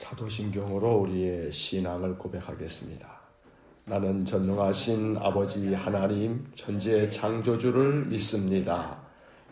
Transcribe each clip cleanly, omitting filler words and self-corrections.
사도신경으로 우리의 신앙을 고백하겠습니다. 나는 전능하신 아버지 하나님 천지의 창조주를 믿습니다.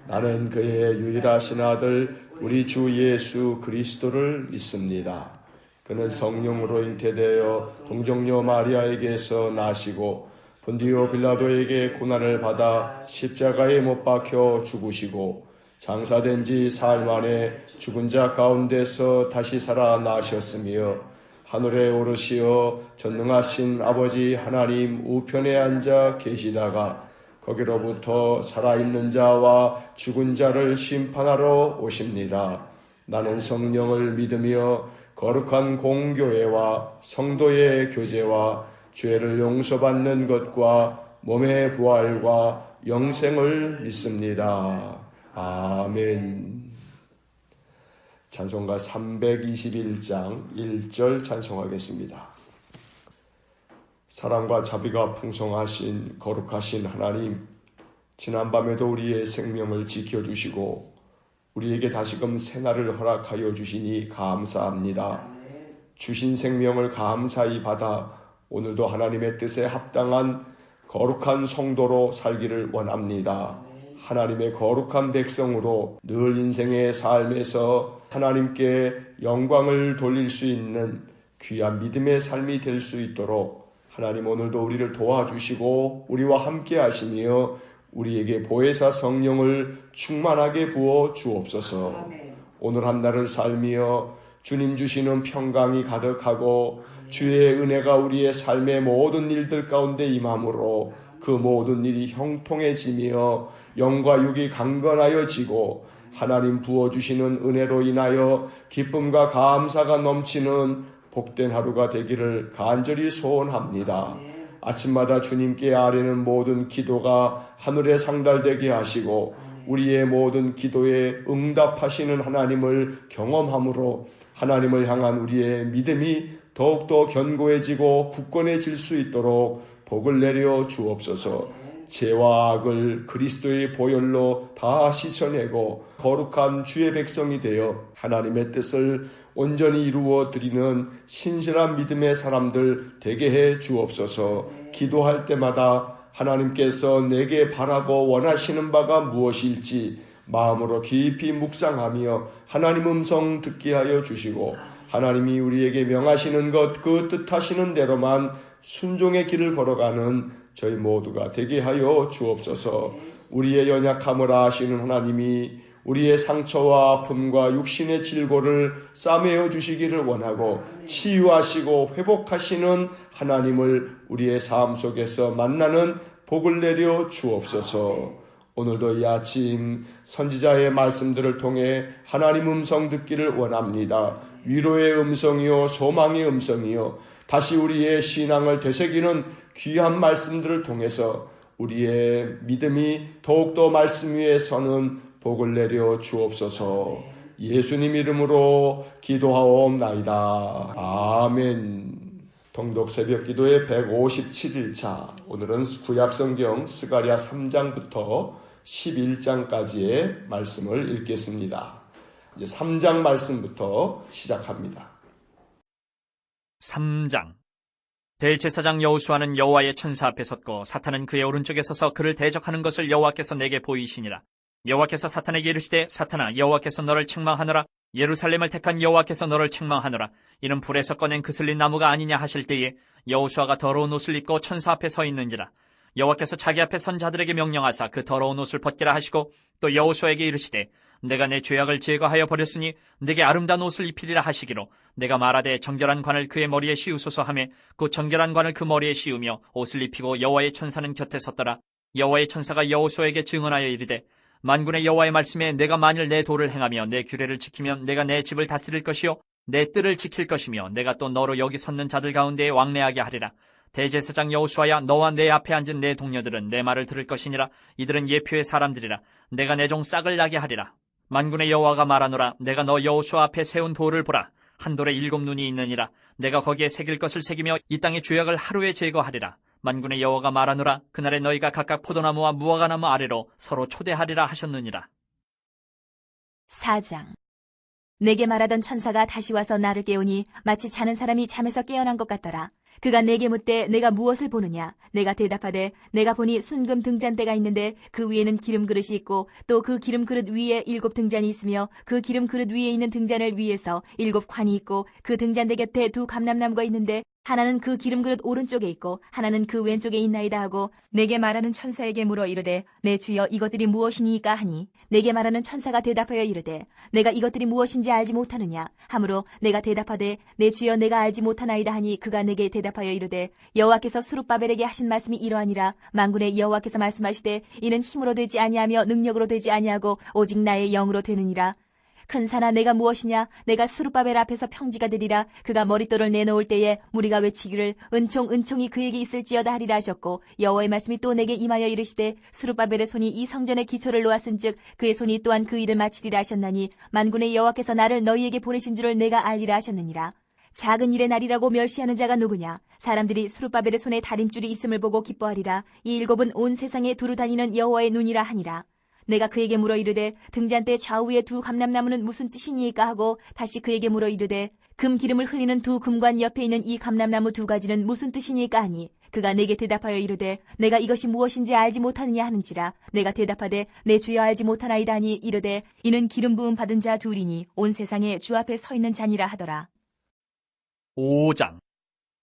나는 그의 유일하신 아들 우리 주 예수 그리스도를 믿습니다. 그는 성령으로 잉태되어 동정녀 마리아에게서 나시고 본디오 빌라도에게 고난을 받아 십자가에 못 박혀 죽으시고 장사된 지 사흘 만에 죽은 자 가운데서 다시 살아나셨으며 하늘에 오르시어 전능하신 아버지 하나님 우편에 앉아 계시다가 거기로부터 살아있는 자와 죽은 자를 심판하러 오십니다. 나는 성령을 믿으며 거룩한 공교회와 성도의 교제와 죄를 용서받는 것과 몸의 부활과 영생을 믿습니다. 아멘. 찬송가 321장 1절 찬송하겠습니다. 사랑과 자비가 풍성하신 거룩하신 하나님, 지난밤에도 우리의 생명을 지켜주시고 우리에게 다시금 새날을 허락하여 주시니 감사합니다. 주신 생명을 감사히 받아 오늘도 하나님의 뜻에 합당한 거룩한 성도로 살기를 원합니다. 하나님의 거룩한 백성으로 늘 인생의 삶에서 하나님께 영광을 돌릴 수 있는 귀한 믿음의 삶이 될 수 있도록 하나님 오늘도 우리를 도와주시고 우리와 함께 하시며 우리에게 보혜사 성령을 충만하게 부어 주옵소서. 오늘 한 날을 살며 주님 주시는 평강이 가득하고 주의 은혜가 우리의 삶의 모든 일들 가운데 임함으로 그 모든 일이 형통해지며 영과 육이 강건하여지고 하나님 부어주시는 은혜로 인하여 기쁨과 감사가 넘치는 복된 하루가 되기를 간절히 소원합니다. 아침마다 주님께 아뢰는 모든 기도가 하늘에 상달되게 하시고 우리의 모든 기도에 응답하시는 하나님을 경험함으로 하나님을 향한 우리의 믿음이 더욱더 견고해지고 굳건해질 수 있도록 복을 내려 주옵소서. 죄와 악을 그리스도의 보혈로 다 씻어내고 거룩한 주의 백성이 되어 하나님의 뜻을 온전히 이루어 드리는 신실한 믿음의 사람들 되게 해 주옵소서. 기도할 때마다 하나님께서 내게 바라고 원하시는 바가 무엇일지 마음으로 깊이 묵상하며 하나님 음성 듣게 하여 주시고 하나님이 우리에게 명하시는 것 그 뜻하시는 대로만 순종의 길을 걸어가는 저희 모두가 되게 하여 주옵소서. 우리의 연약함을 아시는 하나님이 우리의 상처와 아픔과 육신의 질고를 싸매어 주시기를 원하고 치유하시고 회복하시는 하나님을 우리의 삶 속에서 만나는 복을 내려 주옵소서. 오늘도 이 아침 선지자의 말씀들을 통해 하나님 음성 듣기를 원합니다. 위로의 음성이요 소망의 음성이요 다시 우리의 신앙을 되새기는 귀한 말씀들을 통해서 우리의 믿음이 더욱더 말씀 위에 서는 복을 내려 주옵소서. 예수님 이름으로 기도하옵나이다. 아멘. 통독 새벽 기도의 157일차. 오늘은 구약성경 스가랴 3장부터 11장까지의 말씀을 읽겠습니다. 이제 3장 말씀부터 시작합니다. 3장. 대제사장 여호수아는 여호와의 천사 앞에 섰고 사탄은 그의 오른쪽에 서서 그를 대적하는 것을 여호와께서 내게 보이시니라. 여호와께서 사탄에게 이르시되 사탄아 여호와께서 너를 책망하노라. 예루살렘을 택한 여호와께서 너를 책망하노라. 이는 불에서 꺼낸 그슬린 나무가 아니냐 하실 때에 여호수아가 더러운 옷을 입고 천사 앞에 서 있는지라. 여호와께서 자기 앞에 선 자들에게 명령하사 그 더러운 옷을 벗기라 하시고 또 여호수아에게 이르시되 내가 내 죄악을 제거하여 버렸으니 내게 아름다운 옷을 입히리라 하시기로 내가 말하되 정결한 관을 그의 머리에 씌우소서 하며 그 정결한 관을 그 머리에 씌우며 옷을 입히고 여호와의 천사는 곁에 섰더라. 여호와의 천사가 여호수아에게 증언하여 이르되 만군의 여호와의 말씀에 내가 만일 내 도를 행하며 내 규례를 지키면 내가 내 집을 다스릴 것이요 내 뜰을 지킬 것이며 내가 또 너로 여기 섰는 자들 가운데에 왕래하게 하리라. 대제사장 여호수아야 너와 내 앞에 앉은 내 동료들은 내 말을 들을 것이니라. 이들은 예표의 사람들이라. 내가 내 종 싹을 나게 하리라. 만군의 여호와가 말하노라. 내가 너 여호수아 앞에 세운 돌을 보라. 한 돌에 7 눈이 있느니라. 내가 거기에 새길 것을 새기며 이 땅의 죄악을 하루에 제거하리라. 만군의 여호와가 말하노라. 그날에 너희가 각각 포도나무와 무화과나무 아래로 서로 초대하리라 하셨느니라. 4장. 내게 말하던 천사가 다시 와서 나를 깨우니 마치 자는 사람이 잠에서 깨어난 것 같더라. 그가 내게 묻되 내가 무엇을 보느냐? 내가 대답하되 내가 보니 순금 등잔대가 있는데 그 위에는 기름 그릇이 있고 또 그 기름 그릇 위에 7 등잔이 있으며 그 기름 그릇 위에 있는 등잔을 위에서 7 관이 있고 그 등잔대 곁에 2 감람나무가 있는데 하나는 그 기름 그릇 오른쪽에 있고 하나는 그 왼쪽에 있나이다 하고 내게 말하는 천사에게 물어 이르되 내 주여 이것들이 무엇이니까 하니 내게 말하는 천사가 대답하여 이르되 내가 이것들이 무엇인지 알지 못하느냐 하므로 내가 대답하되 내 주여 내가 알지 못하나이다 하니 그가 내게 대답하여 이르되 여호와께서 스룹바벨에게 하신 말씀이 이러하니라 만군의 여호와께서 말씀하시되 이는 힘으로 되지 아니하며 능력으로 되지 아니하고 오직 나의 영으로 되느니라. 큰 산아 내가 무엇이냐 내가 스룹바벨 앞에서 평지가 되리라. 그가 머릿돌을 내놓을 때에 무리가 외치기를 은총이 그에게 있을지어다 하리라 하셨고 여호와의 말씀이 또 내게 임하여 이르시되 스룹바벨의 손이 이 성전의 기초를 놓았은즉 그의 손이 또한 그 일을 마치리라 하셨나니 만군의 여호와께서 나를 너희에게 보내신 줄을 내가 알리라 하셨느니라. 작은 일의 날이라고 멸시하는 자가 누구냐? 사람들이 스룹바벨의 손에 다림줄이 있음을 보고 기뻐하리라. 이 7은 온 세상에 두루 다니는 여호와의 눈이라 하니라. 내가 그에게 물어 이르되 등잔대 좌우의 2 감람나무는 무슨 뜻이니까 하고 다시 그에게 물어 이르되 금 기름을 흘리는 2 금관 옆에 있는 이 감람나무 2가지는 무슨 뜻이니까 하니 그가 내게 대답하여 이르되 내가 이것이 무엇인지 알지 못하느냐 하는지라. 내가 대답하되 내 주여 알지 못하나이다 하니 이르되 이는 기름 부음 받은 자 2이니 온 세상에 주 앞에 서 있는 자니라 하더라. 5장.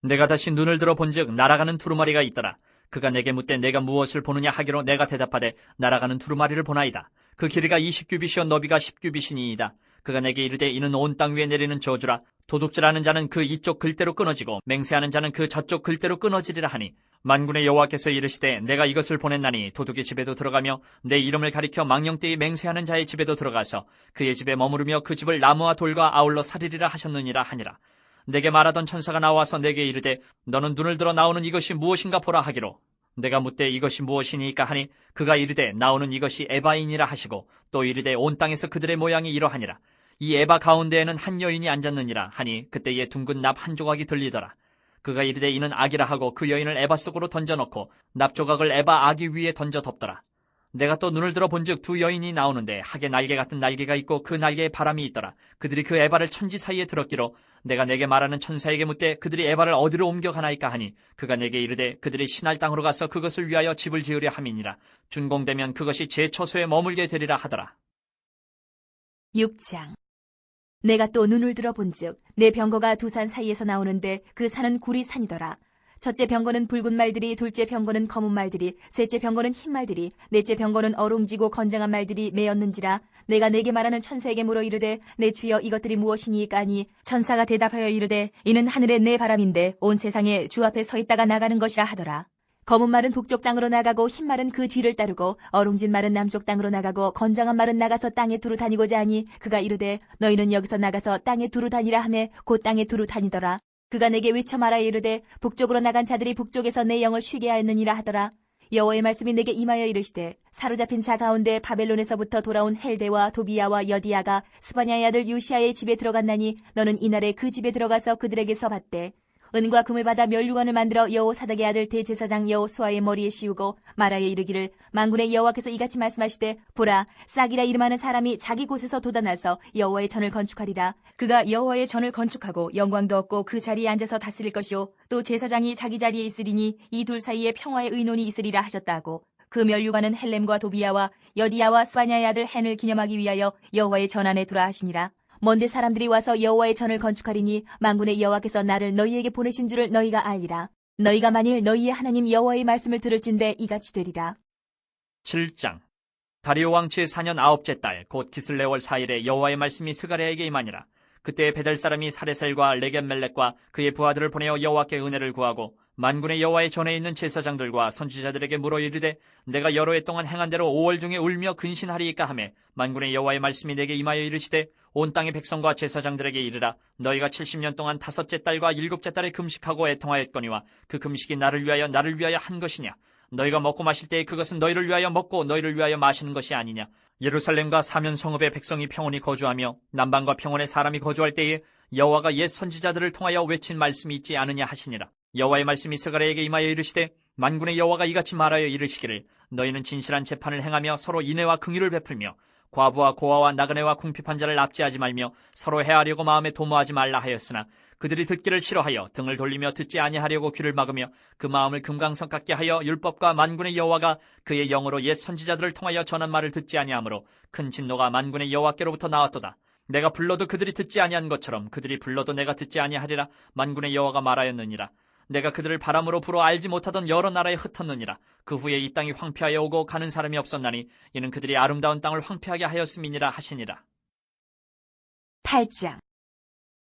내가 다시 눈을 들어 본즉 날아가는 두루마리가 있더라. 그가 내게 묻되 내가 무엇을 보느냐 하기로 내가 대답하되 날아가는 두루마리를 보나이다. 그 길이가 20규빗이요 너비가 10규빗이니이다. 그가 내게 이르되 이는 온 땅 위에 내리는 저주라. 도둑질하는 자는 그 이쪽 글대로 끊어지고 맹세하는 자는 그 저쪽 글대로 끊어지리라 하니 만군의 여호와께서 이르시되 내가 이것을 보냈나니 도둑의 집에도 들어가며 내 이름을 가리켜 망령되이 맹세하는 자의 집에도 들어가서 그의 집에 머무르며 그 집을 나무와 돌과 아울러 살리리라 하셨느니라 하니라. 내게 말하던 천사가 나와서 내게 이르되 너는 눈을 들어 나오는 이것이 무엇인가 보라 하기로 내가 묻되 이것이 무엇이니까 하니 그가 이르되 나오는 이것이 에바이니라 하시고 또 이르되 온 땅에서 그들의 모양이 이러하니라. 이 에바 가운데에는 한 여인이 앉았느니라 하니 그때에 둥근 납 한 조각이 들리더라. 그가 이르되 이는 악이라 하고 그 여인을 에바 속으로 던져넣고 납 조각을 에바 아기 위에 던져 덮더라. 내가 또 눈을 들어 본즉 2 여인이 나오는데 학의 날개 같은 날개가 있고 그 날개에 바람이 있더라. 그들이 그 에바를 천지 사이에 들었기로 내가 내게 말하는 천사에게 묻되 그들이 에바를 어디로 옮겨가나이까 하니 그가 내게 이르되 그들이 신할 땅으로 가서 그것을 위하여 집을 지으려 함이니라. 준공되면 그것이 제 처소에 머물게 되리라 하더라. 6장. 내가 또 눈을 들어 본즉 내 병거가 2 산 사이에서 나오는데 그 산은 구리 산이더라. 첫째 병거는 붉은 말들이, 둘째 병거는 검은 말들이, 셋째 병거는 흰 말들이, 넷째 병거는 어롱지고 건장한 말들이 매었는지라. 내가 내게 말하는 천사에게 물어 이르되 내 주여 이것들이 무엇이니까 하니 천사가 대답하여 이르되 이는 하늘의 내 바람인데 온 세상에 주 앞에 서 있다가 나가는 것이라 하더라. 검은 말은 북쪽 땅으로 나가고 흰 말은 그 뒤를 따르고 어롱진 말은 남쪽 땅으로 나가고 건장한 말은 나가서 땅에 두루 다니고자 하니 그가 이르되 너희는 여기서 나가서 땅에 두루 다니라 하매 곧 땅에 두루 다니더라. 그가 내게 외쳐 말하여 이르되 북쪽으로 나간 자들이 북쪽에서 내 영을 쉬게 하였느니라 하더라. 여호와의 말씀이 내게 임하여 이르시되 사로잡힌 자 가운데 바벨론에서부터 돌아온 헬데와 도비야와 여디야가 스바냐의 아들 유시아의 집에 들어갔나니 너는 이날에 그 집에 들어가서 그들에게서 받되 은과 금을 받아 면류관을 만들어 여호사닥의 아들 대제사장 여호수아의 머리에 씌우고 말하여 이르기를 만군의 여호와께서 이같이 말씀하시되 보라 싹이라 이름하는 사람이 자기 곳에서 돋아나서 여호와의 전을 건축하리라. 그가 여호와의 전을 건축하고 영광도 얻고 그 자리에 앉아서 다스릴 것이요 또 제사장이 자기 자리에 있으리니 이 2 사이에 평화의 의논이 있으리라 하셨다 하고 그 면류관은 헬렘과 도비야와 여디야와 스바냐의 아들 헨을 기념하기 위하여 여호와의 전 안에 두라 하시니라. 먼데 사람들이 와서 여호와의 전을 건축하리니 만군의 여호와께서 나를 너희에게 보내신 줄을 너희가 알리라. 너희가 만일 너희의 하나님 여호와의 말씀을 들을진대 이같이 되리라. 7장. 다리오 왕 제4년 9째 달 곧 기슬레월 4일에 여호와의 말씀이 스가랴에게 임하니라. 그때 베델 사람이 사레셀과 레겜멜렉과 그의 부하들을 보내어 여호와께 은혜를 구하고 만군의 여호와의 전에 있는 제사장들과 선지자들에게 물어 이르되 내가 여러 해 동안 행한 대로 5월 중에 울며 근신하리이까 하매 만군의 여호와의 말씀이 내게 임하여 이르시되 온 땅의 백성과 제사장들에게 이르라. 너희가 70년 동안 5째 달과 7째 달에 금식하고 애통하였거니와 그 금식이 나를 위하여 한 것이냐. 너희가 먹고 마실 때에 그것은 너희를 위하여 먹고 너희를 위하여 마시는 것이 아니냐. 예루살렘과 사면 성읍의 백성이 평온히 거주하며 남방과 평원에 사람이 거주할 때에 여호와가 옛 선지자들을 통하여 외친 말씀이 있지 않으냐 하시니라. 여호와의 말씀이 스가랴에게 임하여 이르시되 만군의 여호와가 이같이 말하여 이르시기를 너희는 진실한 재판을 행하며 서로 인애와 긍휼을 베풀며 과부와 고아와 나그네와 궁핍한 자를 납치하지 말며 서로 해하려고 마음에 도모하지 말라 하였으나 그들이 듣기를 싫어하여 등을 돌리며 듣지 아니하려고 귀를 막으며 그 마음을 금강석 같게 하여 율법과 만군의 여호와가 그의 영으로 옛 선지자들을 통하여 전한 말을 듣지 아니하므로 큰 진노가 만군의 여호와께로부터 나왔도다. 내가 불러도 그들이 듣지 아니한 것처럼 그들이 불러도 내가 듣지 아니하리라. 만군의 여호와가 말하였느니라. 내가 그들을 바람으로 불어 알지 못하던 여러 나라에 흩었느니라. 그 후에 이 땅이 황폐하여 오고 가는 사람이 없었나니 이는 그들이 아름다운 땅을 황폐하게 하였음이니라 하시니라. 8장.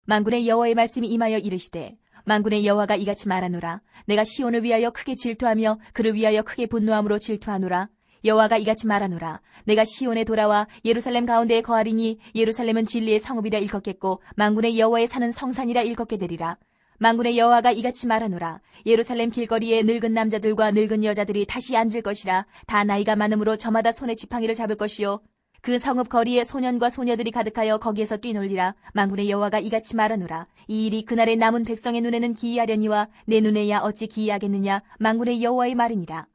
만군의 여호와의 말씀이 임하여 이르시되 만군의 여호와가 이같이 말하노라. 내가 시온을 위하여 크게 질투하며 그를 위하여 크게 분노함으로 질투하노라. 여호와가 이같이 말하노라. 내가 시온에 돌아와 예루살렘 가운데에 거하리니 예루살렘은 진리의 성읍이라 일컫겠고 만군의 여호와의 사는 성산이라 일컫게 되리라. 만군의 여호와가 이같이 말하노라. 예루살렘 길거리에 늙은 남자들과 늙은 여자들이 다시 앉을 것이라. 다 나이가 많음으로 저마다 손에 지팡이를 잡을 것이요 그 성읍 거리에 소년과 소녀들이 가득하여 거기에서 뛰놀리라. 만군의 여호와가 이같이 말하노라. 이 일이 그날의 남은 백성의 눈에는 기이하려니와 내 눈에야 어찌 기이하겠느냐. 만군의 여호와의 말이니라.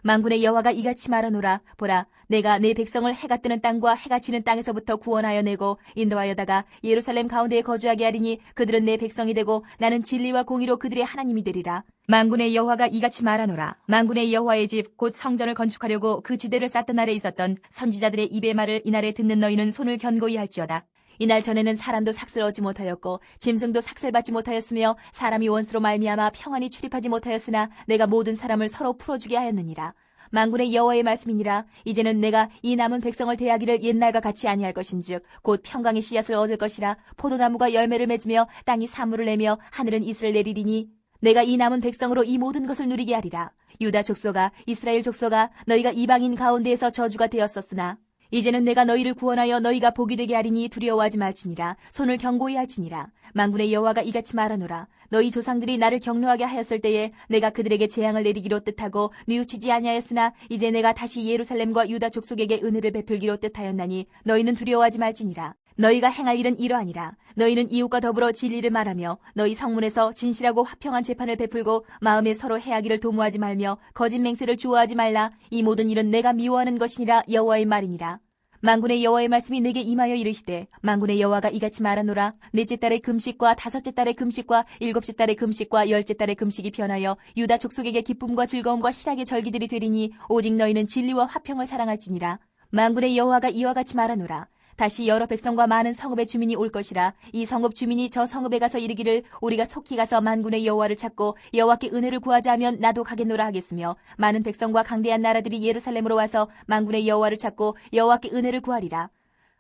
만군의 여호와가 이같이 말하노라. 보라, 내가 내 백성을 해가 뜨는 땅과 해가 지는 땅에서부터 구원하여 내고 인도하여다가 예루살렘 가운데에 거주하게 하리니 그들은 내 백성이 되고 나는 진리와 공의로 그들의 하나님이 되리라. 만군의 여호와가 이같이 말하노라. 만군의 여호와의 집 곧 성전을 건축하려고 그 지대를 쌓던 날에 있었던 선지자들의 입의 말을 이날에 듣는 너희는 손을 견고히 할지어다. 이날 전에는 사람도 삭슬 얻지 못하였고 짐승도 삭슬 받지 못하였으며 사람이 원수로 말미암아 평안히 출입하지 못하였으나 내가 모든 사람을 서로 풀어주게 하였느니라. 만군의 여호와의 말씀이니라. 이제는 내가 이 남은 백성을 대하기를 옛날과 같이 아니할 것인즉 곧 평강의 씨앗을 얻을 것이라. 포도나무가 열매를 맺으며 땅이 사물을 내며 하늘은 이슬을 내리리니 내가 이 남은 백성으로 이 모든 것을 누리게 하리라. 유다 족속아, 이스라엘 족속아, 너희가 이방인 가운데에서 저주가 되었었으나 이제는 내가 너희를 구원하여 너희가 복이 되게 하리니 두려워하지 말지니라. 손을 견고히 할지니라. 만군의 여호와가 이같이 말하노라. 너희 조상들이 나를 격노하게 하였을 때에 내가 그들에게 재앙을 내리기로 뜻하고 뉘우치지 아니하였으나 이제 내가 다시 예루살렘과 유다 족속에게 은혜를 베풀기로 뜻하였나니 너희는 두려워하지 말지니라. 너희가 행할 일은 이러하니라. 너희는 이웃과 더불어 진리를 말하며 너희 성문에서 진실하고 화평한 재판을 베풀고 마음에 서로 해하기를 도모하지 말며 거짓 맹세를 좋아하지 말라. 이 모든 일은 내가 미워하는 것이니라. 여호와의 말이니라. 만군의 여호와의 말씀이 내게 임하여 이르시되 만군의 여호와가 이같이 말하노라. 넷째 달의 금식과 다섯째 달의 금식과 일곱째 달의 금식과 열째 달의 금식이 변하여 유다 족속에게 기쁨과 즐거움과 희락의 절기들이 되리니 오직 너희는 진리와 화평을 사랑할지니라. 만군의 여호와가 이와 같이 말하노라. 다시 여러 백성과 많은 성읍의 주민이 올 것이라. 이 성읍 주민이 저 성읍에 가서 이르기를 우리가 속히 가서 만군의 여호와를 찾고 여호와께 은혜를 구하자 하면 나도 가겠노라 하겠으며 많은 백성과 강대한 나라들이 예루살렘으로 와서 만군의 여호와를 찾고 여호와께 은혜를 구하리라.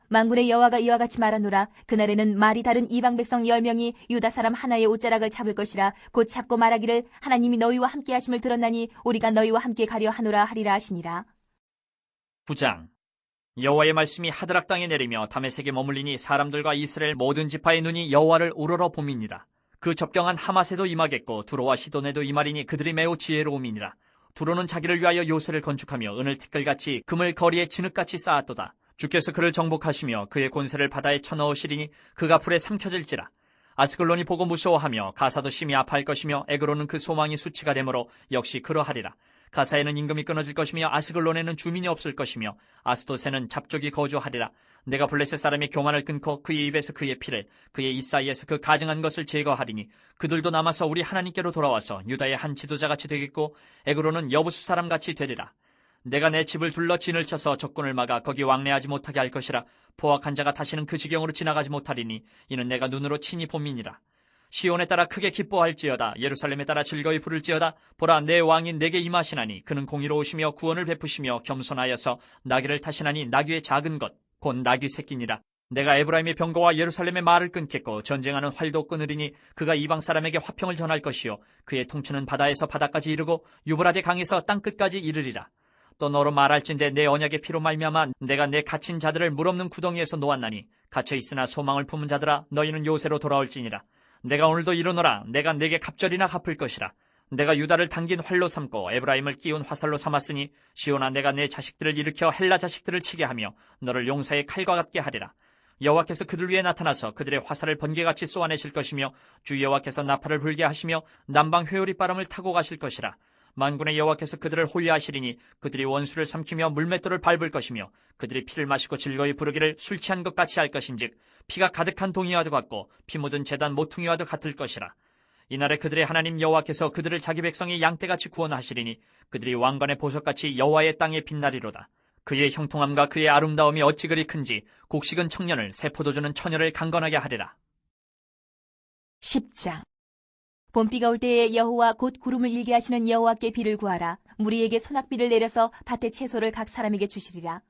만군의 여호와가 이와 같이 말하노라. 그날에는 말이 다른 이방 백성 10명이 유다 사람 하나의 옷자락을 잡을 것이라. 곧 잡고 말하기를 하나님이 너희와 함께 하심을 들었나니 우리가 너희와 함께 가려 하노라 하리라 하시니라. 9장. 여호와의 말씀이 하드락 땅에 내리며 다메섹에 머물리니 사람들과 이스라엘 모든 지파의 눈이 여호와를 우러러 봄이니라. 그 접경한 하맛에도 임하겠고 두로와 시돈에도 임하리니 그들이 매우 지혜로움이니라. 두로는 자기를 위하여 요새를 건축하며 은을 티끌같이 금을 거리에 진흙같이 쌓았도다. 주께서 그를 정복하시며 그의 권세를 바다에 쳐넣으시리니 그가 불에 삼켜질지라. 아스글론이 보고 무서워하며 가사도 심히 아파할 것이며 에그로는 그 소망이 수치가 되므로 역시 그러하리라. 가사에는 임금이 끊어질 것이며 아스글론에는 주민이 없을 것이며 아스돗에는 잡족이 거주하리라. 내가 블레셋 사람의 교만을 끊고 그의 입에서 그의 피를 그의 입 사이에서 그 가증한 것을 제거하리니 그들도 남아서 우리 하나님께로 돌아와서 유다의 한 지도자같이 되겠고 에그로는 여부수 사람같이 되리라. 내가 내 집을 둘러 진을 쳐서 적군을 막아 거기 왕래하지 못하게 할 것이라. 포악한 자가 다시는 그 지경으로 지나가지 못하리니 이는 내가 눈으로 친히 봄이니라. 시온에 따라 크게 기뻐할지어다. 예루살렘에 따라 즐거이 부를지어다. 보라, 내 왕인 내게 임하시나니 그는 공의로우시며 구원을 베푸시며 겸손하여서 나귀를 타시나니 나귀의 작은 것 곧 나귀 새끼니라. 내가 에브라임의 병거와 예루살렘의 말을 끊겠고 전쟁하는 활도 끊으리니 그가 이방 사람에게 화평을 전할 것이요 그의 통치는 바다에서 바다까지 이르고 유브라데 강에서 땅끝까지 이르리라. 또 너로 말할진대 내 언약의 피로 말미암아 내가 내 갇힌 자들을 물 없는 구덩이에서 놓았나니 갇혀 있으나 소망을 품은 자들아 너희는 요새로 돌아올지니라. 내가 오늘도 이르노라. 내가 내게 갑절이나 갚을 것이라. 내가 유다를 당긴 활로 삼고 에브라임을 끼운 화살로 삼았으니 시온아 내가 내 자식들을 일으켜 헬라 자식들을 치게 하며 너를 용사의 칼과 같게 하리라. 여호와께서 그들 위에 나타나서 그들의 화살을 번개같이 쏘아내실 것이며 주 여호와께서 나팔을 불게 하시며 남방 회오리 바람을 타고 가실 것이라. 만군의 여호와께서 그들을 호위하시리니 그들이 원수를 삼키며 물맷돌을 밟을 것이며 그들이 피를 마시고 즐거이 부르기를 술 취한 것 같이 할 것인즉 피가 가득한 동이와도 같고 피 묻은 제단 모퉁이와도 같을 것이라. 이날에 그들의 하나님 여호와께서 그들을 자기 백성의 양떼같이 구원하시리니 그들이 왕관의 보석같이 여호와의 땅에 빛나리로다. 그의 형통함과 그의 아름다움이 어찌 그리 큰지 곡식은 청년을 새 포도주는 처녀를 강건하게 하리라. 10장. 봄비가 올 때에 여호와 곧 구름을 일게 하시는 여호와께 비를 구하라. 무리에게 소낙비를 내려서 밭의 채소를 각 사람에게 주시리라.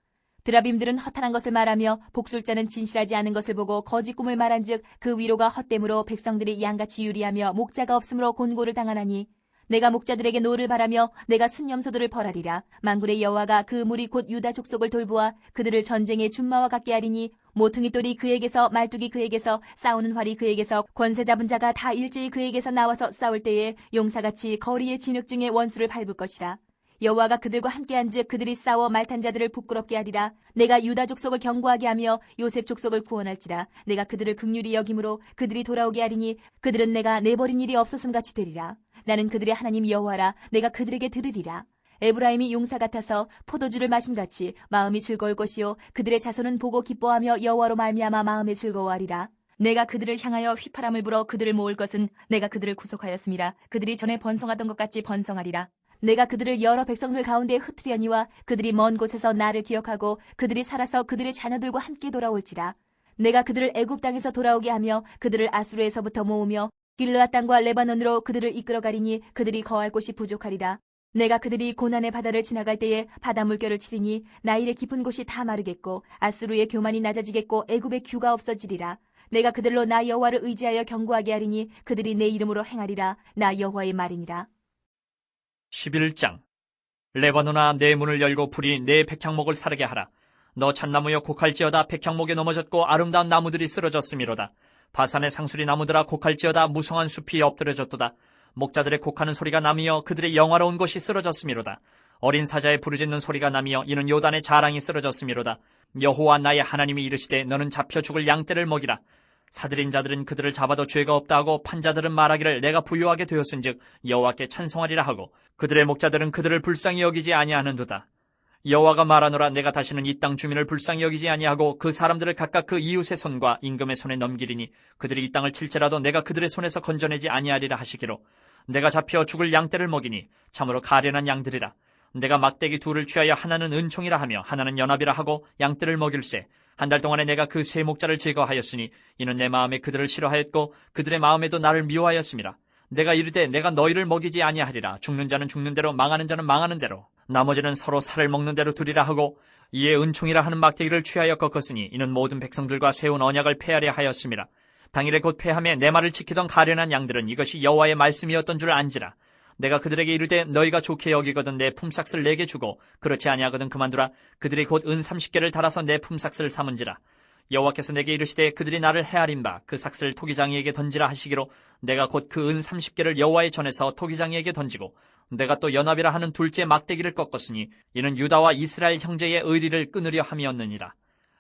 드라빔들은 허탄한 것을 말하며 복술자는 진실하지 않은 것을 보고 거짓 꿈을 말한즉 그 위로가 헛됨으로 백성들이 양같이 유리하며 목자가 없으므로 곤고를 당하나니 내가 목자들에게 노를 바라며 내가 순념소들을 벌하리라. 만군의 여호와가 그 무리 곧 유다 족속을 돌보아 그들을 전쟁의 준마와 같게 하리니 모퉁이 돌이 그에게서 말뚝이 그에게서 싸우는 활이 그에게서 권세 잡은 자가 다 일제히 그에게서 나와서 싸울 때에 용사같이 거리의 진흙 중에 원수를 밟을 것이라. 여호와가 그들과 함께한즉 그들이 싸워 말탄 자들을 부끄럽게 하리라. 내가 유다 족속을 견고하게 하며 요셉 족속을 구원할지라. 내가 그들을 긍휼히 여김으로 그들이 돌아오게 하리니 그들은 내가 내버린 일이 없었음 같이 되리라. 나는 그들의 하나님 여호와라. 내가 그들에게 들으리라. 에브라임이 용사 같아서 포도주를 마심같이 마음이 즐거울 것이요 그들의 자손은 보고 기뻐하며 여호와로 말미암아 마음에 즐거워하리라. 내가 그들을 향하여 휘파람을 불어 그들을 모을 것은 내가 그들을 구속하였음이라. 그들이 전에 번성하던 것 같이 번성하리라. 내가 그들을 여러 백성들 가운데 흩으려니와 그들이 먼 곳에서 나를 기억하고 그들이 살아서 그들의 자녀들과 함께 돌아올지라. 내가 그들을 애굽 땅에서 돌아오게 하며 그들을 아수르에서부터 모으며 길르앗 땅과 레바논으로 그들을 이끌어가리니 그들이 거할 곳이 부족하리라. 내가 그들이 고난의 바다를 지나갈 때에 바다 물결을 치리니 나일의 깊은 곳이 다 마르겠고 아수르의 교만이 낮아지겠고 애굽의 규가 없어지리라. 내가 그들로 나 여호와를 의지하여 견고하게 하리니 그들이 내 이름으로 행하리라. 나 여호와의 말이니라. 11장. 레바논아 내 문을 열고 불이 내 백향목을 사르게 하라. 너 잣나무여 곡할지어다 백향목에 넘어졌고 아름다운 나무들이 쓰러졌음이로다. 바산의 상수리 나무들아 곡할지어다 무성한 숲이 엎드려졌도다. 목자들의 곡하는 소리가 나며 그들의 영화로운 것이 쓰러졌음이로다. 어린 사자의 부르짖는 소리가 나며 이는 요단의 자랑이 쓰러졌음이로다. 여호와 나의 하나님이 이르시되 너는 잡혀 죽을 양떼를 먹이라. 사들인 자들은 그들을 잡아도 죄가 없다 하고 판자들은 말하기를 내가 부유하게 되었은즉 여호와께 찬송하리라 하고 그들의 목자들은 그들을 불쌍히 여기지 아니하는도다. 여호와가 말하노라. 내가 다시는 이 땅 주민을 불쌍히 여기지 아니하고 그 사람들을 각각 그 이웃의 손과 임금의 손에 넘기리니 그들이 이 땅을 칠지라도 내가 그들의 손에서 건져내지 아니하리라 하시기로 내가 잡혀 죽을 양떼를 먹이니 참으로 가련한 양들이라. 내가 막대기 둘을 취하여 하나는 은총이라 하며 하나는 연합이라 하고 양떼를 먹일세. 한 달 동안에 내가 그 세 목자를 제거하였으니 이는 내 마음에 그들을 싫어하였고 그들의 마음에도 나를 미워하였음이라. 내가 이르되 내가 너희를 먹이지 아니하리라. 죽는 자는 죽는 대로 망하는 자는 망하는 대로 나머지는 서로 살을 먹는 대로 두리라 하고 이에 은총이라 하는 막대기를 취하여 꺾었으니 이는 모든 백성들과 세운 언약을 폐하려 하였음이라. 당일에 곧 폐함에 내 말을 지키던 가련한 양들은 이것이 여호와의 말씀이었던 줄 안지라. 내가 그들에게 이르되 너희가 좋게 여기거든 내 품삯을 내게 주고 그렇지 아니하거든 그만두라. 그들이 곧 은 30개를 달아서 내 품삯을 삼은지라. 여호와께서 내게 이르시되 그들이 나를 헤아린 바 그 삭슬을 토기장이에게 던지라 하시기로 내가 곧 그 은 30개를 여호와의 전에서 토기장이에게 던지고 내가 또 연합이라 하는 둘째 막대기를 꺾었으니 이는 유다와 이스라엘 형제의 의리를 끊으려 함이었느니라.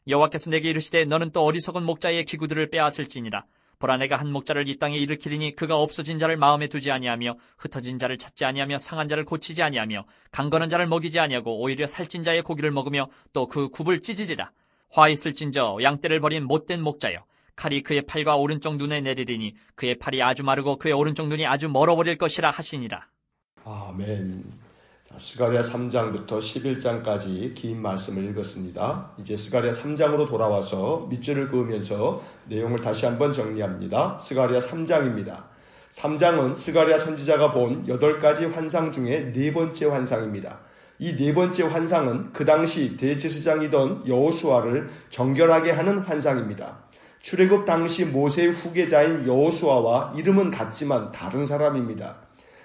여호와께서 내게 이르시되 너는 또 어리석은 목자의 기구들을 빼앗을지니라. 보라 내가 한 목자를 이 땅에 일으키리니 그가 없어진 자를 마음에 두지 아니하며 흩어진 자를 찾지 아니하며 상한 자를 고치지 아니하며 강건한 자를 먹이지 아니하고 오히려 살찐 자의 고기를 먹으며 또 그 굽을 찢으리라. 화 있을진저 양떼를 버린 못된 목자여 칼이 그의 팔과 오른쪽 눈에 내리리니 그의 팔이 아주 마르고 그의 오른쪽 눈이 아주 멀어버릴 것이라 하시니라. 아멘. 스가랴 3장부터 11장까지 긴 말씀을 읽었습니다. 이제 스가랴 3장으로 돌아와서 밑줄을 그으면서 내용을 다시 한번 정리합니다. 스가랴 3장입니다. 3장은 스가랴 선지자가 본 8가지 환상 중에 네 번째 환상입니다. 이 네 번째 환상은 그 당시 대제사장이던 여호수아를 정결하게 하는 환상입니다. 출애굽 당시 모세의 후계자인 여호수아와 이름은 같지만 다른 사람입니다.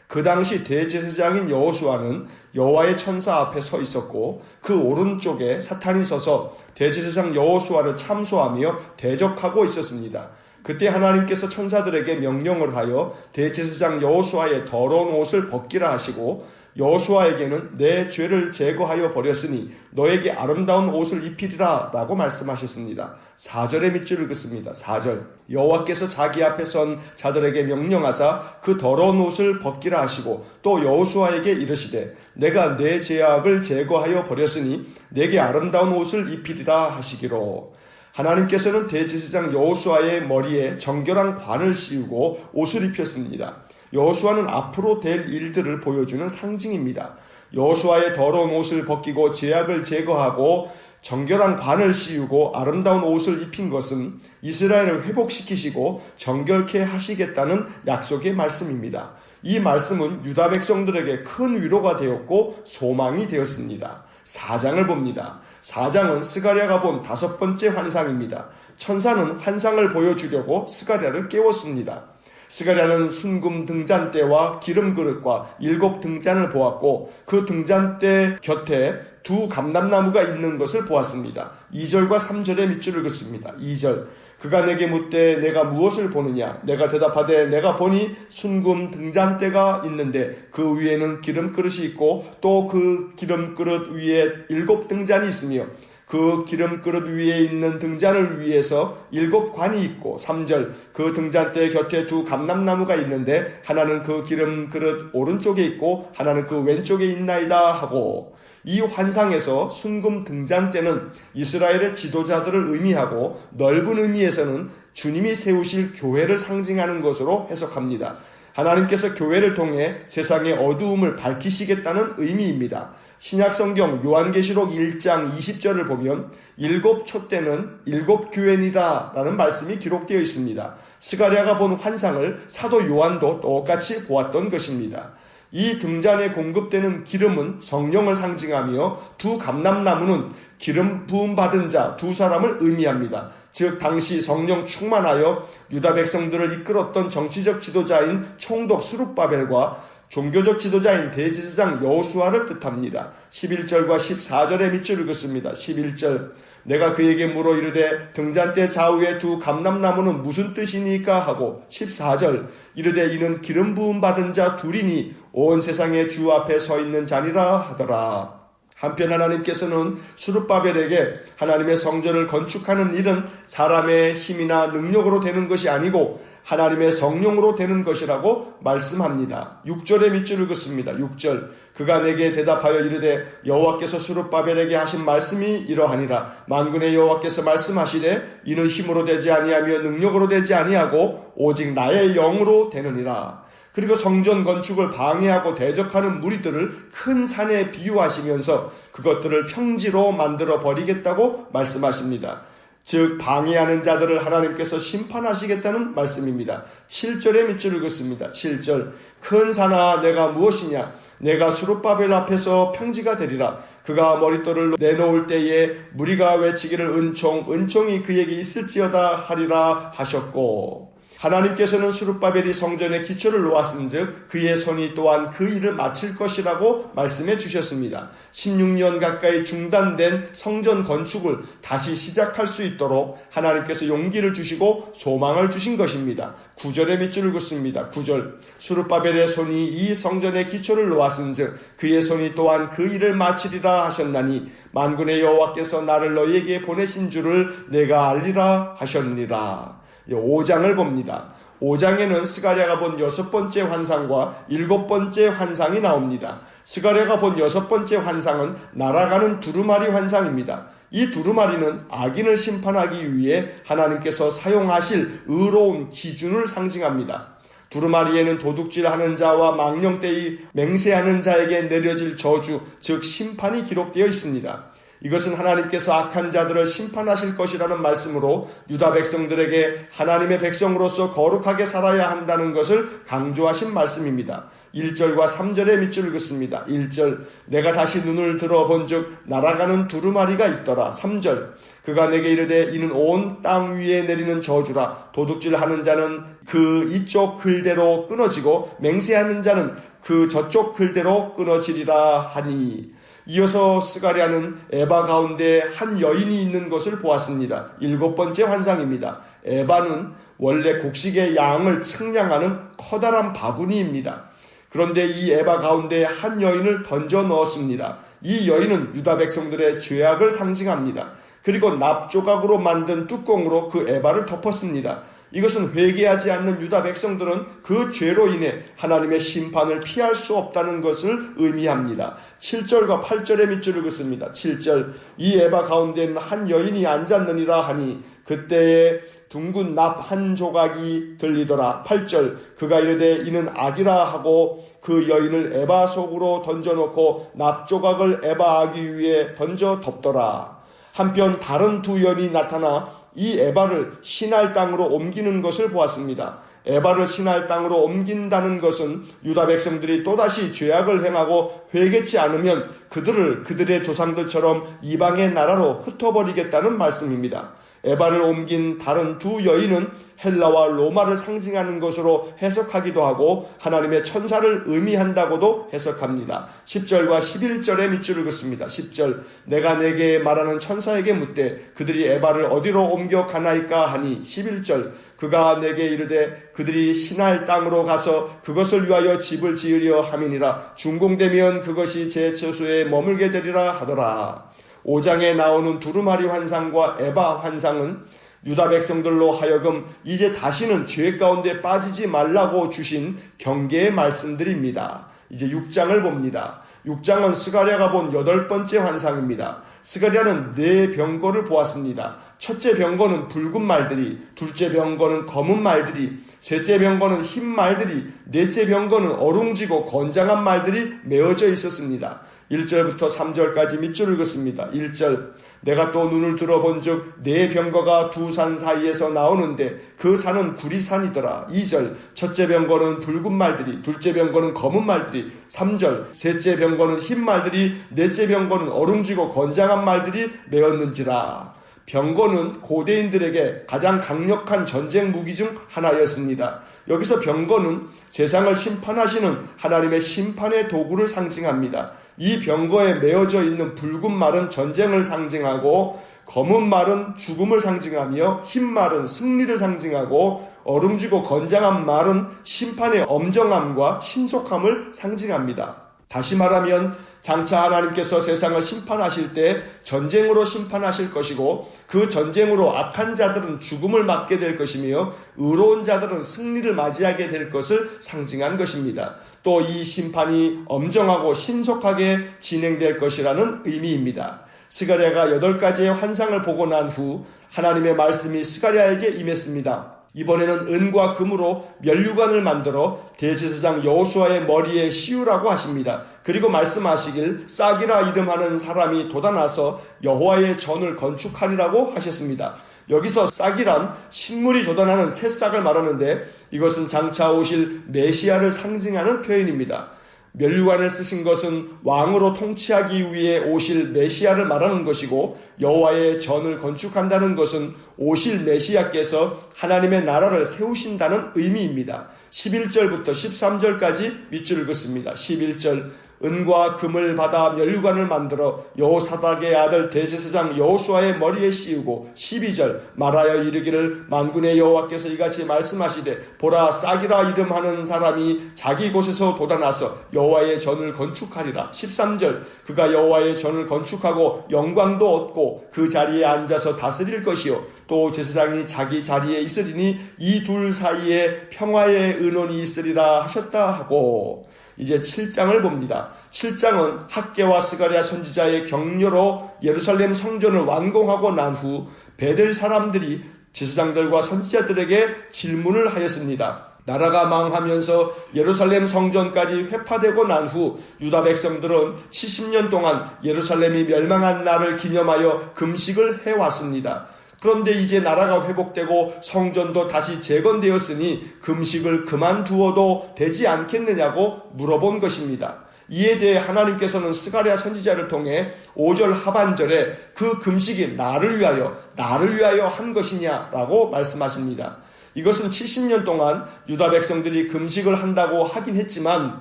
그 당시 대제사장인 여호수아는 여호와의 천사 앞에 서 있었고 그 오른쪽에 사탄이 서서 대제사장 여호수아를 참소하며 대적하고 있었습니다. 그때 하나님께서 천사들에게 명령을 하여 대제사장 여호수아의 더러운 옷을 벗기라 하시고 여호수아에게는 내 죄를 제거하여 버렸으니 너에게 아름다운 옷을 입히리라 라고 말씀하셨습니다. 4절의 밑줄을 긋습니다. 4절 여호와께서 자기 앞에 선 자들에게 명령하사 그 더러운 옷을 벗기라 하시고 또 여호수아에게 이르시되 내가 내 죄악을 제거하여 버렸으니 내게 아름다운 옷을 입히리라 하시기로. 하나님께서는 대제사장 여호수아의 머리에 정결한 관을 씌우고 옷을 입혔습니다. 여호수아는 앞으로 될 일들을 보여주는 상징입니다. 여호수아의 더러운 옷을 벗기고 죄악을 제거하고 정결한 관을 씌우고 아름다운 옷을 입힌 것은 이스라엘을 회복시키시고 정결케 하시겠다는 약속의 말씀입니다. 이 말씀은 유다 백성들에게 큰 위로가 되었고 소망이 되었습니다. 4장을 봅니다. 4장은 스가랴가 본 5번째 환상입니다. 천사는 환상을 보여주려고 스가랴를 깨웠습니다. 스가랴는 순금 등잔대와 기름 그릇과 7 등잔을 보았고 그 등잔대 곁에 2 감람나무가 있는 것을 보았습니다. 2절과 3절의 밑줄을 긋습니다. 2절 그가 내게 묻되 내가 무엇을 보느냐? 내가 대답하되 내가 보니 순금 등잔대가 있는데 그 위에는 기름 그릇이 있고 또 그 기름 그릇 위에 7 등잔이 있으며 그 기름 그릇 위에 있는 등잔을 위에서 7 관이 있고 3절 그 등잔대 곁에 2 감람나무가 있는데 하나는 그 기름 그릇 오른쪽에 있고 하나는 그 왼쪽에 있나이다 하고. 이 환상에서 순금 등잔대는 이스라엘의 지도자들을 의미하고 넓은 의미에서는 주님이 세우실 교회를 상징하는 것으로 해석합니다. 하나님께서 교회를 통해 세상의 어두움을 밝히시겠다는 의미입니다. 신약성경 요한계시록 1장 20절을 보면 7 촛대는 7 교회니라 라는 말씀이 기록되어 있습니다. 스가랴가 본 환상을 사도 요한도 똑같이 보았던 것입니다. 이 등잔에 공급되는 기름은 성령을 상징하며 2 감람나무는 기름 부음 받은 자 2 사람을 의미합니다. 즉 당시 성령 충만하여 유다 백성들을 이끌었던 정치적 지도자인 총독 스룹바벨과 종교적 지도자인 대제사장 여호수아를 뜻합니다. 11절과 14절의 밑줄을 긋습니다. 11절 내가 그에게 물어 이르되 등잔대 좌우의 2 감람나무는 무슨 뜻이니까 하고 14절 이르되 이는 기름 부음 받은 자 2이니 온 세상의 주 앞에 서 있는 자니라 하더라. 한편 하나님께서는 스룹바벨에게 하나님의 성전을 건축하는 일은 사람의 힘이나 능력으로 되는 것이 아니고 하나님의 성령으로 되는 것이라고 말씀합니다. 6절의 밑줄을 긋습니다. 6절 그가 내게 대답하여 이르되 여호와께서 스룹바벨에게 하신 말씀이 이러하니라. 만군의 여호와께서 말씀하시되 이는 힘으로 되지 아니하며 능력으로 되지 아니하고 오직 나의 영으로 되느니라. 그리고 성전 건축을 방해하고 대적하는 무리들을 큰 산에 비유하시면서 그것들을 평지로 만들어 버리겠다고 말씀하십니다. 즉 방해하는 자들을 하나님께서 심판하시겠다는 말씀입니다. 7절의 밑줄을 긋습니다. 7절 큰 산아 내가 무엇이냐? 내가 스룹바벨 앞에서 평지가 되리라. 그가 머릿돌을 내놓을 때에 무리가 외치기를 은총이 그에게 있을지어다 하리라 하셨고. 하나님께서는 스룹바벨이 성전의 기초를 놓았은즉 그의 손이 또한 그 일을 마칠 것이라고 말씀해 주셨습니다. 16년 가까이 중단된 성전 건축을 다시 시작할 수 있도록 하나님께서 용기를 주시고 소망을 주신 것입니다. 9절의 밑줄을 긋습니다. 9절 스룹바벨의 손이 이 성전의 기초를 놓았은즉 그의 손이 또한 그 일을 마치리라 하셨나니 만군의 여호와께서 나를 너희에게 보내신 줄을 내가 알리라 하셨느니라. 5장을 봅니다. 5장에는 스가랴가 본 6번째 환상과 7번째 환상이 나옵니다. 스가랴가 본 6번째 환상은 날아가는 두루마리 환상입니다. 이 두루마리는 악인을 심판하기 위해 하나님께서 사용하실 의로운 기준을 상징합니다. 두루마리에는 도둑질하는 자와 망령되이 맹세하는 자에게 내려질 저주, 즉 심판이 기록되어 있습니다. 이것은 하나님께서 악한 자들을 심판하실 것이라는 말씀으로 유다 백성들에게 하나님의 백성으로서 거룩하게 살아야 한다는 것을 강조하신 말씀입니다. 1절과 3절의 밑줄을 긋습니다. 1절 내가 다시 눈을 들어본즉 날아가는 두루마리가 있더라. 3절 그가 내게 이르되 이는 온 땅 위에 내리는 저주라. 도둑질하는 자는 그 이쪽 글대로 끊어지고 맹세하는 자는 그 저쪽 글대로 끊어지리라 하니. 이어서 스가랴는 에바 가운데 한 여인이 있는 것을 보았습니다. 7번째 환상입니다. 에바는 원래 곡식의 양을 측량하는 커다란 바구니입니다. 그런데 이 에바 가운데 한 여인을 던져 넣었습니다. 이 여인은 유다 백성들의 죄악을 상징합니다. 그리고 납조각으로 만든 뚜껑으로 그 에바를 덮었습니다. 이것은 회개하지 않는 유다 백성들은 그 죄로 인해 하나님의 심판을 피할 수 없다는 것을 의미합니다. 7절과 8절의 밑줄을 긋습니다. 7절, 이 에바 가운데는 한 여인이 앉았느니라 하니 그때에 둥근 납 한 조각이 들리더라. 8절, 그가 이르되 이는 악이라 하고 그 여인을 에바 속으로 던져놓고 납 조각을 에바 아기 위에 던져 덮더라. 한편 다른 두 여인이 나타나 이 에바를 시날 땅으로 옮기는 것을 보았습니다. 에바를 시날 땅으로 옮긴다는 것은 유다 백성들이 또다시 죄악을 행하고 회개치 않으면 그들을 그들의 조상들처럼 이방의 나라로 흩어버리겠다는 말씀입니다. 에바를 옮긴 다른 두 여인은 헬라와 로마를 상징하는 것으로 해석하기도 하고 하나님의 천사를 의미한다고도 해석합니다. 10절과 11절의 밑줄을 긋습니다. 10절, 내가 내게 말하는 천사에게 묻되 그들이 에바를 어디로 옮겨 가나이까 하니 11절, 그가 내게 이르되 그들이 시날 땅으로 가서 그것을 위하여 집을 지으려 함이니라. 준공되면 그것이 제 처소에 머물게 되리라 하더라. 5장에 나오는 두루마리 환상과 에바 환상은 유다 백성들로 하여금 이제 다시는 죄 가운데 빠지지 말라고 주신 경계의 말씀들입니다. 이제 6장을 봅니다. 6장은 스가랴가 본 8번째 환상입니다. 스가랴는 4병거를 보았습니다. 첫째 병거는 붉은 말들이, 둘째 병거는 검은 말들이, 셋째 병거는 흰 말들이, 넷째 병거는 어룽지고 건장한 말들이 메어져 있었습니다. 1절부터 3절까지 밑줄을 긋습니다. 1절, 내가 또 눈을 들어본 즉 네 병거가 두 산 사이에서 나오는데 그 산은 구리산이더라. 2절, 첫째 병거는 붉은 말들이, 둘째 병거는 검은 말들이, 3절, 셋째 병거는 흰 말들이, 넷째 병거는 어룽지고 건장한 말들이 메었는지라. 병거는 고대인들에게 가장 강력한 전쟁 무기 중 하나였습니다. 여기서 병거는 세상을 심판하시는 하나님의 심판의 도구를 상징합니다. 이 병거에 메어져 있는 붉은 말은 전쟁을 상징하고 검은 말은 죽음을 상징하며 흰 말은 승리를 상징하고 어룽지고 건장한 말은 심판의 엄정함과 신속함을 상징합니다. 다시 말하면 장차 하나님께서 세상을 심판하실 때 전쟁으로 심판하실 것이고 그 전쟁으로 악한 자들은 죽음을 맞게 될 것이며 의로운 자들은 승리를 맞이하게 될 것을 상징한 것입니다. 또 이 심판이 엄정하고 신속하게 진행될 것이라는 의미입니다. 스가랴가 8가지의 환상을 보고 난 후 하나님의 말씀이 스가랴에게 임했습니다. 이번에는 은과 금으로 면류관을 만들어 대제사장 여호수아의 머리에 씌우라고 하십니다. 그리고 말씀하시길 싹이라 이름하는 사람이 돋아나서 여호와의 전을 건축하리라고 하셨습니다. 여기서 싹이란 식물이 돋아나는 새싹을 말하는데 이것은 장차 오실 메시아를 상징하는 표현입니다. 면류관을 쓰신 것은 왕으로 통치하기 위해 오실 메시아를 말하는 것이고 여호와의 전을 건축한다는 것은 오실 메시아께서 하나님의 나라를 세우신다는 의미입니다. 11절부터 13절까지 밑줄을 긋습니다. 11절, 은과 금을 받아 면류관을 만들어 여호사닥의 아들 대제사장 여호수아의 머리에 씌우고 12절, 말하여 이르기를 만군의 여호와께서 이같이 말씀하시되 보라 싹이라 이름하는 사람이 자기 곳에서 돋아나서 여호와의 전을 건축하리라. 13절, 그가 여호와의 전을 건축하고 영광도 얻고 그 자리에 앉아서 다스릴 것이요 또 제사장이 자기 자리에 있으리니 이 둘 사이에 평화의 은원이 있으리라 하셨다 하고 이제 7장을 봅니다. 7장은 학개와 스가랴 선지자의 격려로 예루살렘 성전을 완공하고 난 후 베델 사람들이 제사장들과 선지자들에게 질문을 하였습니다. 나라가 망하면서 예루살렘 성전까지 회파되고 난 후 유다 백성들은 70년 동안 예루살렘이 멸망한 날을 기념하여 금식을 해왔습니다. 그런데 이제 나라가 회복되고 성전도 다시 재건되었으니 금식을 그만두어도 되지 않겠느냐고 물어본 것입니다. 이에 대해 하나님께서는 스가랴 선지자를 통해 5절 하반절에 그 금식이 나를 위하여 한 것이냐라고 말씀하십니다. 이것은 70년 동안 유다 백성들이 금식을 한다고 하긴 했지만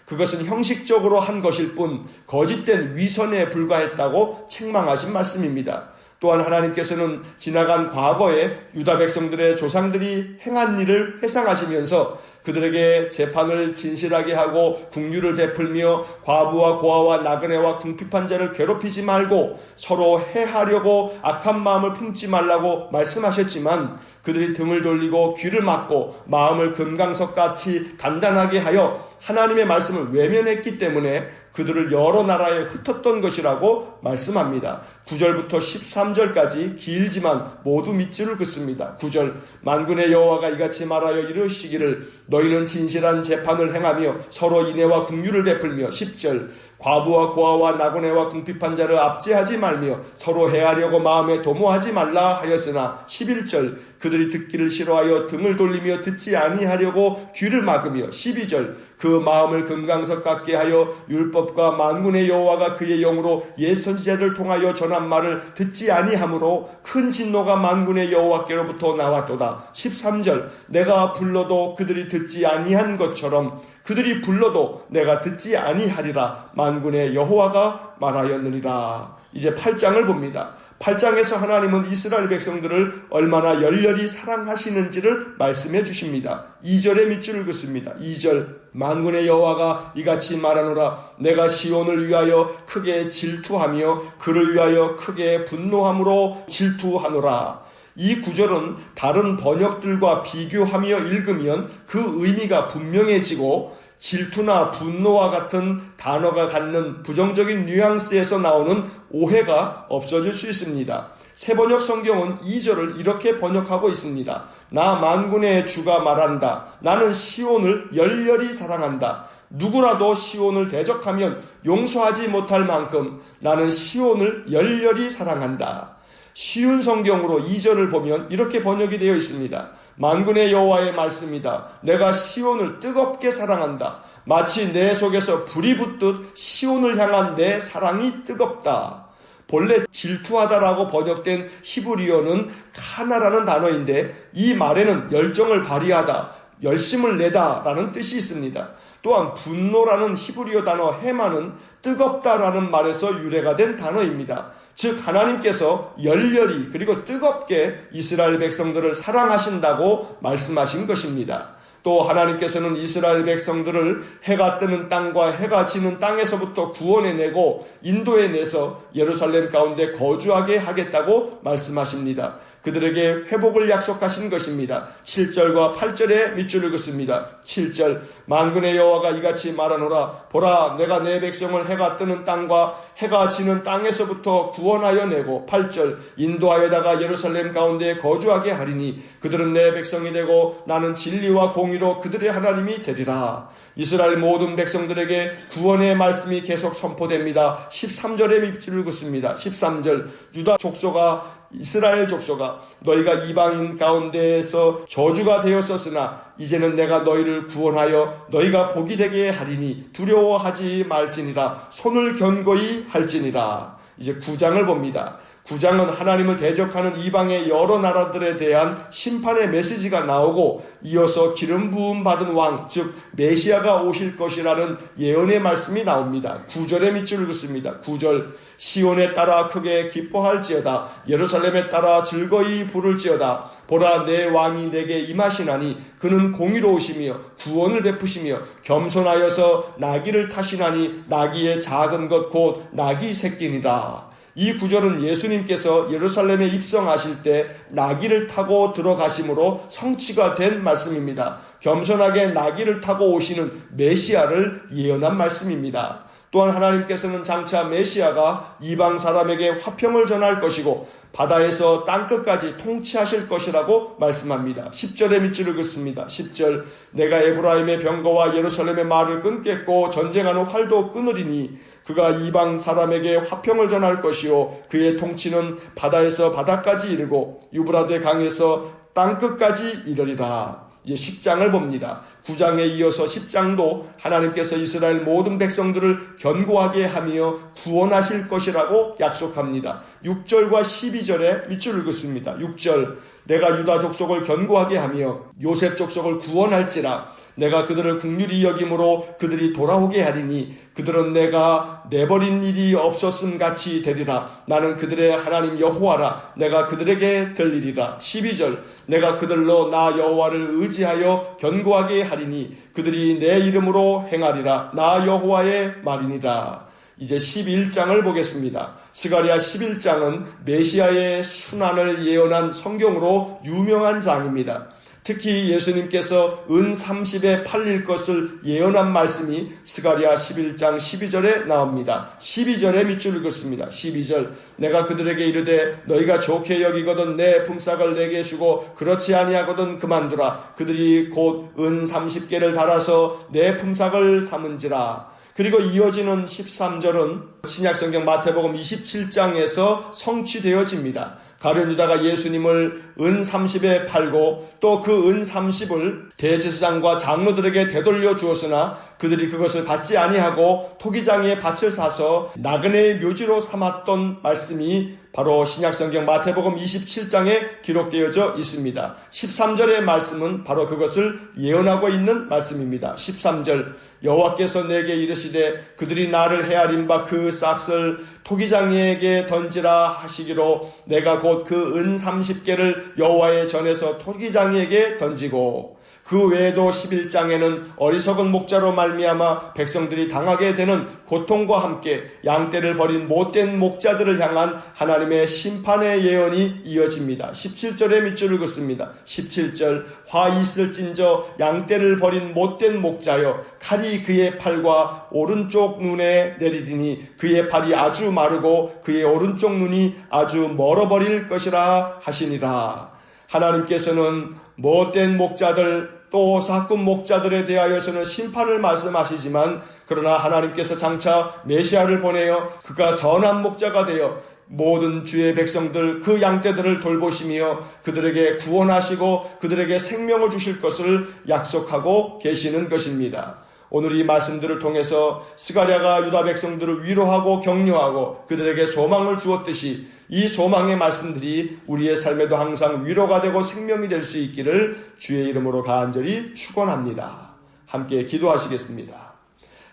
그것은 형식적으로 한 것일 뿐 거짓된 위선에 불과했다고 책망하신 말씀입니다. 또한 하나님께서는 지나간 과거에 유다 백성들의 조상들이 행한 일을 회상하시면서 그들에게 재판을 진실하게 하고 긍휼을 베풀며 과부와 고아와 나그네와 궁핍한 자를 괴롭히지 말고 서로 해하려고 악한 마음을 품지 말라고 말씀하셨지만 그들이 등을 돌리고 귀를 막고 마음을 금강석같이 단단하게 하여 하나님의 말씀을 외면했기 때문에 그들을 여러 나라에 흩었던 것이라고 말씀합니다. 9절부터 13절까지 길지만 모두 밑줄을 긋습니다. 9절 만군의 여호와가 이같이 말하여 이르시기를 너희는 진실한 재판을 행하며 서로 인애와 긍휼을 베풀며 10절 과부와 고아와 나그네와 궁핍한 자를 압제하지 말며 서로 해하려고 마음에 도모하지 말라 하였으나 11절 그들이 듣기를 싫어하여 등을 돌리며 듣지 아니하려고 귀를 막으며 12절 그 마음을 금강석 같게 하여 율법과 만군의 여호와가 그의 영으로 옛 선지자를 통하여 전한 말을 듣지 아니하므로 큰 진노가 만군의 여호와께로부터 나왔도다. 13절 내가 불러도 그들이 듣지 아니한 것처럼 그들이 불러도 내가 듣지 아니하리라 만군의 여호와가 말하였느니라. 이제 8장을 봅니다. 8장에서 하나님은 이스라엘 백성들을 얼마나 열렬히 사랑하시는지를 말씀해 주십니다. 2절에 밑줄을 긋습니다. 2절 만군의 여호와가 이같이 말하노라 내가 시온을 위하여 크게 질투하며 그를 위하여 크게 분노함으로 질투하노라. 이 구절은 다른 번역들과 비교하며 읽으면 그 의미가 분명해지고 질투나 분노와 같은 단어가 갖는 부정적인 뉘앙스에서 나오는 오해가 없어질 수 있습니다. 새번역 성경은 2절을 이렇게 번역하고 있습니다. 나 만군의 주가 말한다. 나는 시온을 열렬히 사랑한다. 누구라도 시온을 대적하면 용서하지 못할 만큼 나는 시온을 열렬히 사랑한다. 쉬운 성경으로 2절을 보면 이렇게 번역이 되어 있습니다. 만군의 여호와의 말씀이다. 내가 시온을 뜨겁게 사랑한다. 마치 내 속에서 불이 붙듯 시온을 향한 내 사랑이 뜨겁다. 본래 질투하다라고 번역된 히브리어는 카나라는 단어인데 이 말에는 열정을 발휘하다, 열심을 내다라는 뜻이 있습니다. 또한 분노라는 히브리어 단어 헤마는 뜨겁다라는 말에서 유래가 된 단어입니다. 즉 하나님께서 열렬히 그리고 뜨겁게 이스라엘 백성들을 사랑하신다고 말씀하신 것입니다. 또 하나님께서는 이스라엘 백성들을 해가 뜨는 땅과 해가 지는 땅에서부터 구원해내고 인도해내서 예루살렘 가운데 거주하게 하겠다고 말씀하십니다. 그들에게 회복을 약속하신 것입니다. 7절과 8절에 밑줄을 긋습니다. 7절 만군의 여호와가 이같이 말하노라 보라 내가 내 백성을 해가 뜨는 땅과 해가 지는 땅에서부터 구원하여 내고 8절 인도하여다가 예루살렘 가운데 거주하게 하리니 그들은 내 백성이 되고 나는 진리와 공의로 그들의 하나님이 되리라. 이스라엘 모든 백성들에게 구원의 말씀이 계속 선포됩니다. 13절에 밑줄을 긋습니다. 13절 유다 족속아 이스라엘 족속아 너희가 이방인 가운데에서 저주가 되었었으나 이제는 내가 너희를 구원하여 너희가 복이 되게 하리니 두려워하지 말지니라 손을 견고히 할지니라. 이제 9장을 봅니다. 9장은 하나님을 대적하는 이방의 여러 나라들에 대한 심판의 메시지가 나오고 이어서 기름 부음 받은 왕, 즉 메시아가 오실 것이라는 예언의 말씀이 나옵니다. 9절에 밑줄을 긋습니다. 9절 시온에 따라 크게 기뻐할지어다 예루살렘에 따라 즐거이 부를지어다 보라 내 왕이 내게 임하시나니 그는 공의로우시며 구원을 베푸시며 겸손하여서 나귀를 타시나니 나귀의 작은 것 곧 나귀 새끼니라. 이 구절은 예수님께서 예루살렘에 입성하실 때 나귀를 타고 들어가심으로 성취가 된 말씀입니다. 겸손하게 나귀를 타고 오시는 메시아를 예언한 말씀입니다. 또한 하나님께서는 장차 메시아가 이방 사람에게 화평을 전할 것이고 바다에서 땅끝까지 통치하실 것이라고 말씀합니다. 10절에 밑줄을 긋습니다. 10절 내가 에브라임의 병거와 예루살렘의 말을 끊겠고 전쟁하는 활도 끊으리니 그가 이방 사람에게 화평을 전할 것이요 그의 통치는 바다에서 바다까지 이르고 유브라데 강에서 땅끝까지 이르리라. 이제 10장을 봅니다. 9장에 이어서 10장도 하나님께서 이스라엘 모든 백성들을 견고하게 하며 구원하실 것이라고 약속합니다. 6절과 12절에 밑줄을 긋습니다. 6절 내가 유다 족속을 견고하게 하며 요셉 족속을 구원할지라 내가 그들을 긍휼히 여김으로 그들이 돌아오게 하리니 그들은 내가 내버린 일이 없었음 같이 되리라. 나는 그들의 하나님 여호와라. 내가 그들에게 들리리라. 12절 내가 그들로 나 여호와를 의지하여 견고하게 하리니 그들이 내 이름으로 행하리라. 나 여호와의 말이니라. 이제 11장을 보겠습니다. 스가랴 11장은 메시아의 순환을 예언한 성경으로 유명한 장입니다. 특히 예수님께서 은 30에 팔릴 것을 예언한 말씀이 스가랴 11장 12절에 나옵니다. 12절에 밑줄 읽었습니다. 12절 내가 그들에게 이르되 너희가 좋게 여기거든 내 품삯을 내게 주고 그렇지 아니하거든 그만두라. 그들이 곧 은 30개를 달아서 내 품삯을 삼은지라. 그리고 이어지는 13절은 신약성경 마태복음 27장에서 성취되어집니다. 가룟 유다가 예수님을 은 30에 팔고 또 그 은 30을 대제사장과 장로들에게 되돌려 주었으나 그들이 그것을 받지 아니하고 토기장에 밭을 사서 나그네의 묘지로 삼았던 말씀이 바로 신약성경 마태복음 27장에 기록되어져 있습니다. 13절의 말씀은 바로 그것을 예언하고 있는 말씀입니다. 13절 여호와께서 내게 이르시되 그들이 나를 헤아린 바 그 싹을 토기장이에게 던지라 하시기로 내가 곧 그 은 30개를 여호와의 전에서 토기장이에게 던지고 그 외에도 11장에는 어리석은 목자로 말미암아 백성들이 당하게 되는 고통과 함께 양떼를 버린 못된 목자들을 향한 하나님의 심판의 예언이 이어집니다. 17절에 밑줄을 긋습니다. 17절 화 있을진저 양떼를 버린 못된 목자여 칼이 그의 팔과 오른쪽 눈에 내리리니 그의 팔이 아주 마르고 그의 오른쪽 눈이 아주 멀어버릴 것이라 하시니라. 하나님께서는 못된 목자들 또 사꾼 목자들에 대하여서는 심판을 말씀하시지만 그러나 하나님께서 장차 메시아를 보내어 그가 선한 목자가 되어 모든 주의 백성들 그 양떼들을 돌보시며 그들에게 구원하시고 그들에게 생명을 주실 것을 약속하고 계시는 것입니다. 오늘 이 말씀들을 통해서 스가랴가 유다 백성들을 위로하고 격려하고 그들에게 소망을 주었듯이 이 소망의 말씀들이 우리의 삶에도 항상 위로가 되고 생명이 될 수 있기를 주의 이름으로 간절히 축원합니다. 함께 기도하시겠습니다.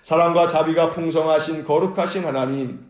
사랑과 자비가 풍성하신 거룩하신 하나님,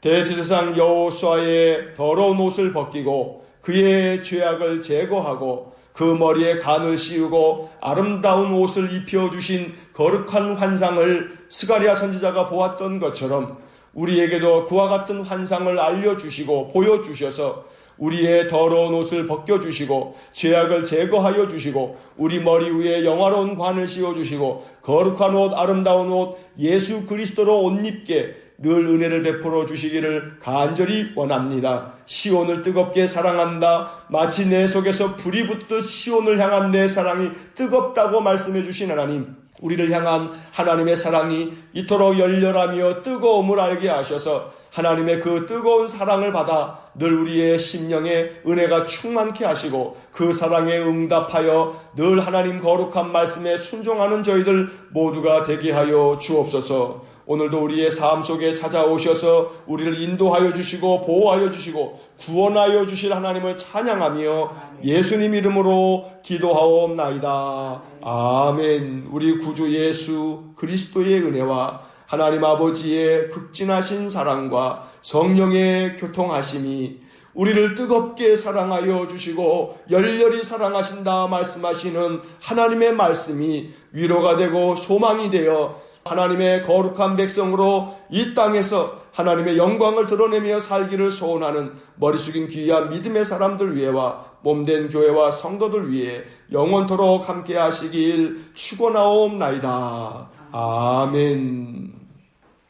대제사장 여호수아의 더러운 옷을 벗기고 그의 죄악을 제거하고 그 머리에 간을 씌우고 아름다운 옷을 입혀주신 거룩한 환상을 스가랴 선지자가 보았던 것처럼 우리에게도 그와 같은 환상을 알려주시고 보여주셔서 우리의 더러운 옷을 벗겨주시고 죄악을 제거하여 주시고 우리 머리 위에 영화로운 관을 씌워주시고 거룩한 옷 아름다운 옷 예수 그리스도로 옷 입게 늘 은혜를 베풀어 주시기를 간절히 원합니다. 시온을 뜨겁게 사랑한다. 마치 내 속에서 불이 붙듯 시온을 향한 내 사랑이 뜨겁다고 말씀해 주신 하나님, 우리를 향한 하나님의 사랑이 이토록 열렬하며 뜨거움을 알게 하셔서 하나님의 그 뜨거운 사랑을 받아 늘 우리의 심령에 은혜가 충만케 하시고 그 사랑에 응답하여 늘 하나님 거룩한 말씀에 순종하는 저희들 모두가 되게 하여 주옵소서. 오늘도 우리의 삶 속에 찾아오셔서 우리를 인도하여 주시고 보호하여 주시고 구원하여 주실 하나님을 찬양하며 예수님 이름으로 기도하옵나이다. 아멘. 우리 구주 예수 그리스도의 은혜와 하나님 아버지의 극진하신 사랑과 성령의 교통하심이 우리를 뜨겁게 사랑하여 주시고 열렬히 사랑하신다 말씀하시는 하나님의 말씀이 위로가 되고 소망이 되어 하나님의 거룩한 백성으로 이 땅에서 하나님의 영광을 드러내며 살기를 소원하는 머리 숙인 귀한 믿음의 사람들 위에와 몸된 교회와 성도들 위해 영원토록 함께 하시길 축원하옵나이다. 아멘.